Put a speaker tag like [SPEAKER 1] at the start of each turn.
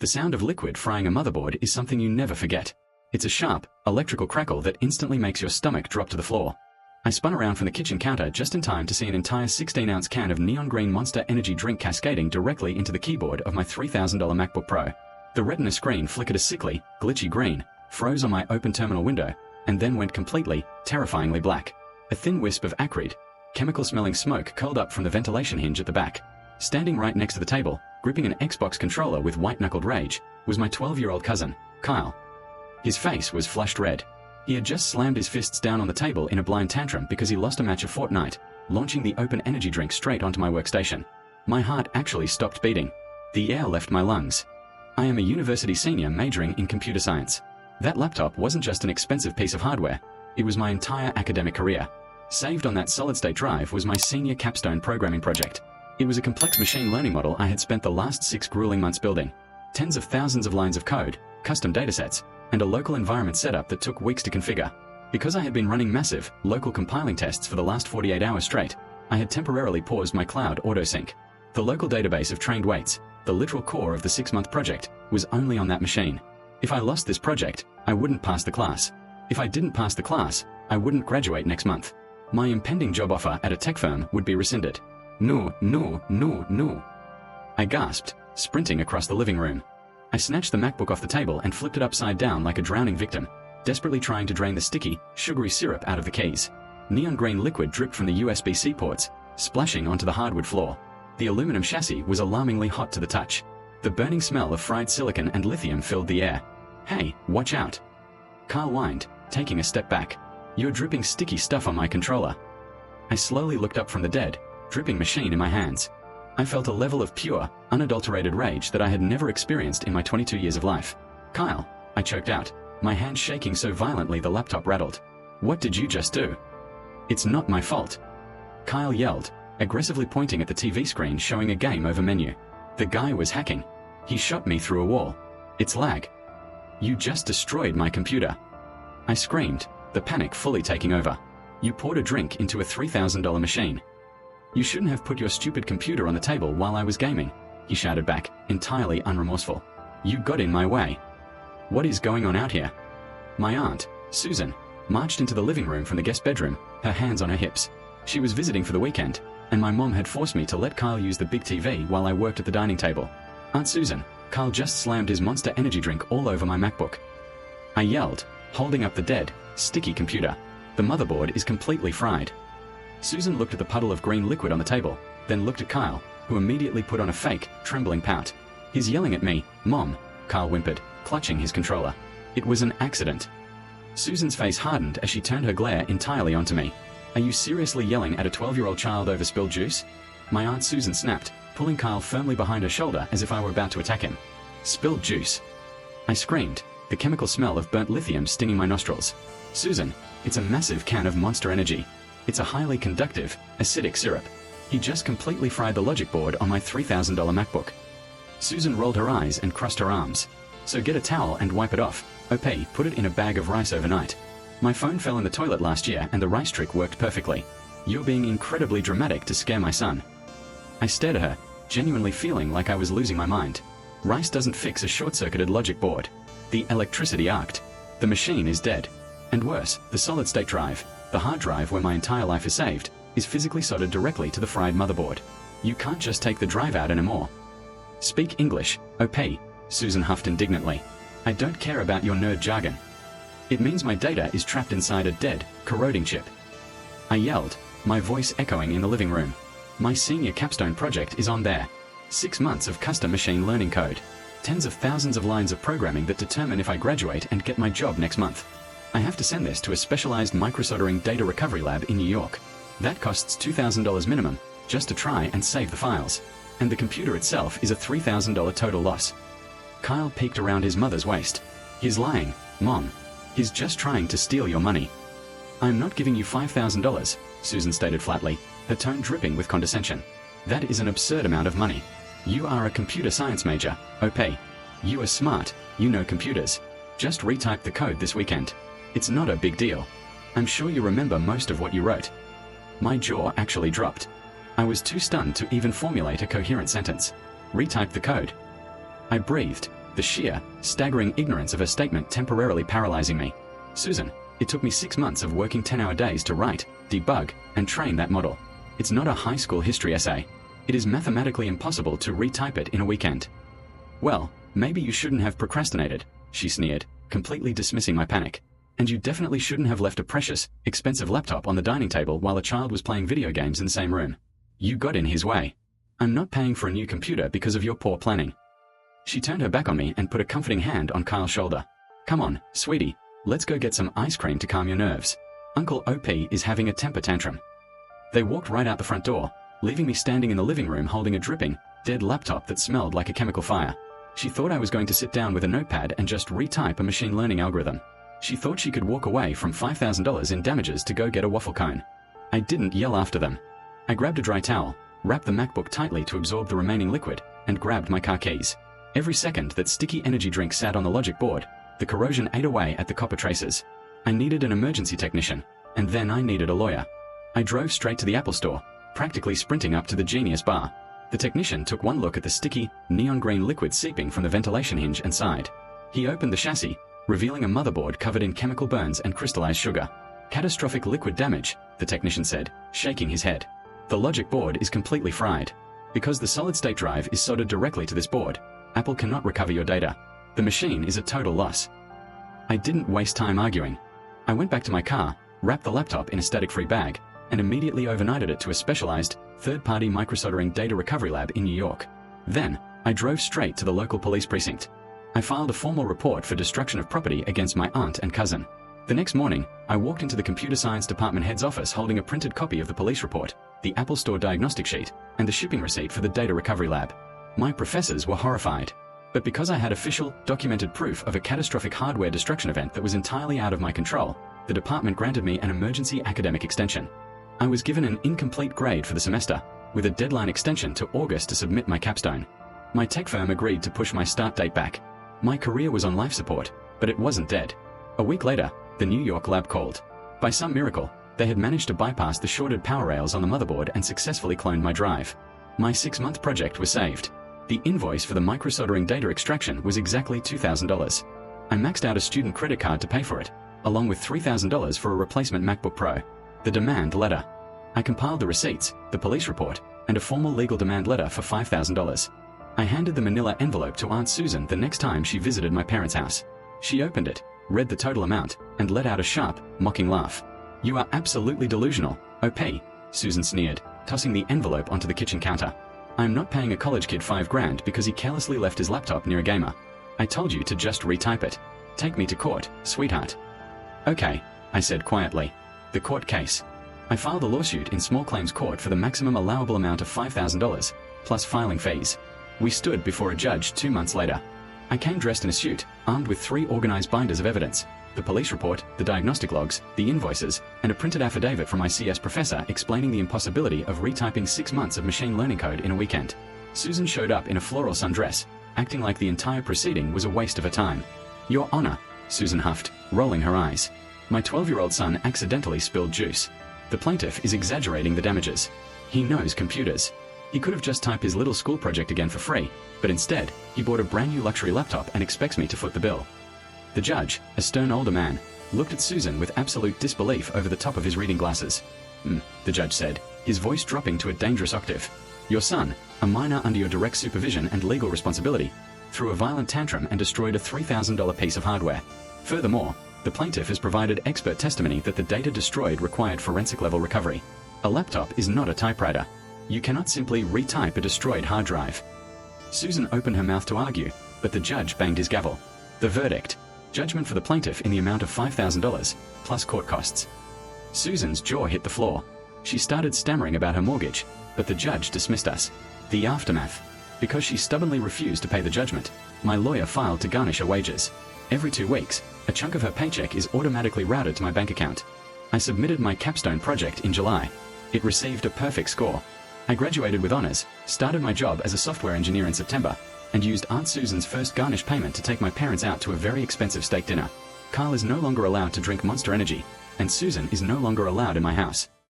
[SPEAKER 1] The sound of liquid frying a motherboard is something you never forget. It's a sharp, electrical crackle that instantly makes your stomach drop to the floor. I spun around from the kitchen counter just in time to see an entire 16-ounce can of neon green Monster Energy drink cascading directly into the keyboard of my $3,000 MacBook Pro. The Retina screen flickered a sickly, glitchy green, froze on my open terminal window, and then went completely, terrifyingly black. A thin wisp of acrid, chemical-smelling smoke curled up from the ventilation hinge at the back. Standing right next to the table, gripping an Xbox controller with white-knuckled rage, was my 12-year-old cousin, Kyle. His face was flushed red. He had just slammed his fists down on the table in a blind tantrum because he lost a match of Fortnite, launching the open energy drink straight onto my workstation. My heart actually stopped beating. The air left my lungs. I am a university senior majoring in computer science. That laptop wasn't just an expensive piece of hardware, it was my entire academic career. Saved on that solid-state drive was my senior capstone programming project. It was a complex machine learning model I had spent the last 6 grueling months building. Tens of thousands of lines of code, custom datasets, and a local environment setup that took weeks to configure. Because I had been running massive, local compiling tests for the last 48 hours straight, I had temporarily paused my cloud autosync. The local database of trained weights, the literal core of the 6-month project, was only on that machine. If I lost this project, I wouldn't pass the class. If I didn't pass the class, I wouldn't graduate next month. My impending job offer at a tech firm would be rescinded. No. I gasped, sprinting across the living room. I snatched the MacBook off the table and flipped it upside down like a drowning victim, desperately trying to drain the sticky, sugary syrup out of the keys. Neon green liquid dripped from the USB-C ports, splashing onto the hardwood floor. The aluminum chassis was alarmingly hot to the touch. The burning smell of fried silicon and lithium filled the air. Hey, watch out. Kyle whined, taking a step back. You're dripping sticky stuff on my controller. I slowly looked up from the dead, dripping machine in my hands. I felt a level of pure, unadulterated rage that I had never experienced in my 22 years of life. Kyle, I choked out, my hand shaking so violently the laptop rattled. What did you just do? It's not my fault. Kyle yelled, aggressively pointing at the TV screen showing a game over menu. The guy was hacking. He shot me through a wall. It's lag. You just destroyed my computer. I screamed, the panic fully taking over. You poured a drink into a $3,000 machine. You shouldn't have put your stupid computer on the table while I was gaming, he shouted back, entirely unremorseful. You got in my way. What is going on out here? My aunt, Susan, marched into the living room from the guest bedroom, her hands on her hips. She was visiting for the weekend, and my mom had forced me to let Kyle use the big TV while I worked at the dining table. Aunt Susan, Kyle just slammed his Monster Energy drink all over my MacBook. I yelled, holding up the dead, sticky computer. The motherboard is completely fried. Susan looked at the puddle of green liquid on the table, then looked at Kyle, who immediately put on a fake, trembling pout. He's yelling at me, Mom, Kyle whimpered, clutching his controller. It was an accident. Susan's face hardened as she turned her glare entirely onto me. Are you seriously yelling at a 12-year-old child over spilled juice? My Aunt Susan snapped, pulling Kyle firmly behind her shoulder as if I were about to attack him. Spilled juice. I screamed, the chemical smell of burnt lithium stinging my nostrils. Susan, it's a massive can of Monster Energy. It's a highly conductive, acidic syrup. He just completely fried the logic board on my $3,000 MacBook. Susan rolled her eyes and crossed her arms. So get a towel and wipe it off. OP, put it in a bag of rice overnight. My phone fell in the toilet last year and the rice trick worked perfectly. You're being incredibly dramatic to scare my son. I stared at her, genuinely feeling like I was losing my mind. Rice doesn't fix a short-circuited logic board. The electricity arced. The machine is dead. And worse, the solid-state drive, the hard drive where my entire life is saved, is physically soldered directly to the fried motherboard. You can't just take the drive out anymore. Speak English, OP, Susan huffed indignantly. I don't care about your nerd jargon. It means my data is trapped inside a dead, corroding chip. I yelled, my voice echoing in the living room. My senior capstone project is on there. 6 months of custom machine learning code. Tens of thousands of lines of programming that determine if I graduate and get my job next month. I have to send this to a specialized microsoldering data recovery lab in New York. That costs $2,000 minimum, just to try and save the files. And the computer itself is a $3,000 total loss. Kyle peeked around his mother's waist. He's lying, Mom. He's just trying to steal your money. I'm not giving you $5,000, Susan stated flatly, her tone dripping with condescension. That is an absurd amount of money. You are a computer science major, OP. You are smart, you know computers. Just retype the code this weekend. It's not a big deal. I'm sure you remember most of what you wrote. My jaw actually dropped. I was too stunned to even formulate a coherent sentence. Retype the code. I breathed, the sheer, staggering ignorance of her statement temporarily paralyzing me. Susan, it took me 6 months of working 10-hour days to write, debug, and train that model. It's not a high school history essay. It is mathematically impossible to retype it in a weekend. Well, maybe you shouldn't have procrastinated, she sneered, completely dismissing my panic. And you definitely shouldn't have left a precious, expensive laptop on the dining table while a child was playing video games in the same room. You got in his way. I'm not paying for a new computer because of your poor planning. She turned her back on me and put a comforting hand on Kyle's shoulder. Come on, sweetie, let's go get some ice cream to calm your nerves. Uncle OP is having a temper tantrum. They walked right out the front door, leaving me standing in the living room holding a dripping, dead laptop that smelled like a chemical fire. She thought I was going to sit down with a notepad and just retype a machine learning algorithm. She thought she could walk away from $5,000 in damages to go get a waffle cone. I didn't yell after them. I grabbed a dry towel, wrapped the MacBook tightly to absorb the remaining liquid, and grabbed my car keys. Every second that sticky energy drink sat on the logic board, the corrosion ate away at the copper traces. I needed an emergency technician, and then I needed a lawyer. I drove straight to the Apple store, practically sprinting up to the Genius bar. The technician took one look at the sticky, neon green liquid seeping from the ventilation hinge and sighed. He opened the chassis, revealing a motherboard covered in chemical burns and crystallized sugar. Catastrophic liquid damage, the technician said, shaking his head. The logic board is completely fried. Because the solid-state drive is soldered directly to this board, Apple cannot recover your data. The machine is a total loss. I didn't waste time arguing. I went back to my car, wrapped the laptop in a static-free bag, and immediately overnighted it to a specialized, third-party microsoldering data recovery lab in New York. Then, I drove straight to the local police precinct. I filed a formal report for destruction of property against my aunt and cousin. The next morning, I walked into the computer science department head's office holding a printed copy of the police report, the Apple Store diagnostic sheet, and the shipping receipt for the data recovery lab. My professors were horrified. But because I had official, documented proof of a catastrophic hardware destruction event that was entirely out of my control, the department granted me an emergency academic extension. I was given an incomplete grade for the semester, with a deadline extension to August to submit my capstone. My tech firm agreed to push my start date back. My career was on life support, but it wasn't dead. A week later, the New York lab called. By some miracle, they had managed to bypass the shorted power rails on the motherboard and successfully cloned my drive. My 6-month project was saved. The invoice for the microsoldering data extraction was exactly $2,000. I maxed out a student credit card to pay for it, along with $3,000 for a replacement MacBook Pro. The demand letter. I compiled the receipts, the police report, and a formal legal demand letter for $5,000. I handed the manila envelope to Aunt Susan the next time she visited my parents' house. She opened it, read the total amount, and let out a sharp, mocking laugh. You are absolutely delusional, OP, Susan sneered, tossing the envelope onto the kitchen counter. I am not paying a college kid $5,000 because he carelessly left his laptop near a gamer. I told you to just retype it. Take me to court, sweetheart. Okay, I said quietly. The court case. I filed a lawsuit in small claims court for the maximum allowable amount of $5,000, plus filing fees. We stood before a judge 2 months later. I came dressed in a suit, armed with 3 organized binders of evidence, the police report, the diagnostic logs, the invoices, and a printed affidavit from my CS professor explaining the impossibility of retyping 6 months of machine learning code in a weekend. Susan showed up in a floral sundress, acting like the entire proceeding was a waste of her time. Your Honor, Susan huffed, rolling her eyes. My 12-year-old son accidentally spilled juice. The plaintiff is exaggerating the damages. He knows computers. He could have just typed his little school project again for free, but instead, he bought a brand new luxury laptop and expects me to foot the bill. The judge, a stern older man, looked at Susan with absolute disbelief over the top of his reading glasses. The judge said, his voice dropping to a dangerous octave. Your son, a minor under your direct supervision and legal responsibility, threw a violent tantrum and destroyed a $3,000 piece of hardware. Furthermore, the plaintiff has provided expert testimony that the data destroyed required forensic-level recovery. A laptop is not a typewriter. You cannot simply retype a destroyed hard drive. Susan opened her mouth to argue, but the judge banged his gavel. The verdict. Judgment for the plaintiff in the amount of $5,000, plus court costs. Susan's jaw hit the floor. She started stammering about her mortgage, but the judge dismissed us. The aftermath. Because she stubbornly refused to pay the judgment, my lawyer filed to garnish her wages. Every 2 weeks, a chunk of her paycheck is automatically routed to my bank account. I submitted my capstone project in July. It received a perfect score. I graduated with honors, started my job as a software engineer in September, and used Aunt Susan's first garnish payment to take my parents out to a very expensive steak dinner. Kyle is no longer allowed to drink Monster Energy, and Susan is no longer allowed in my house.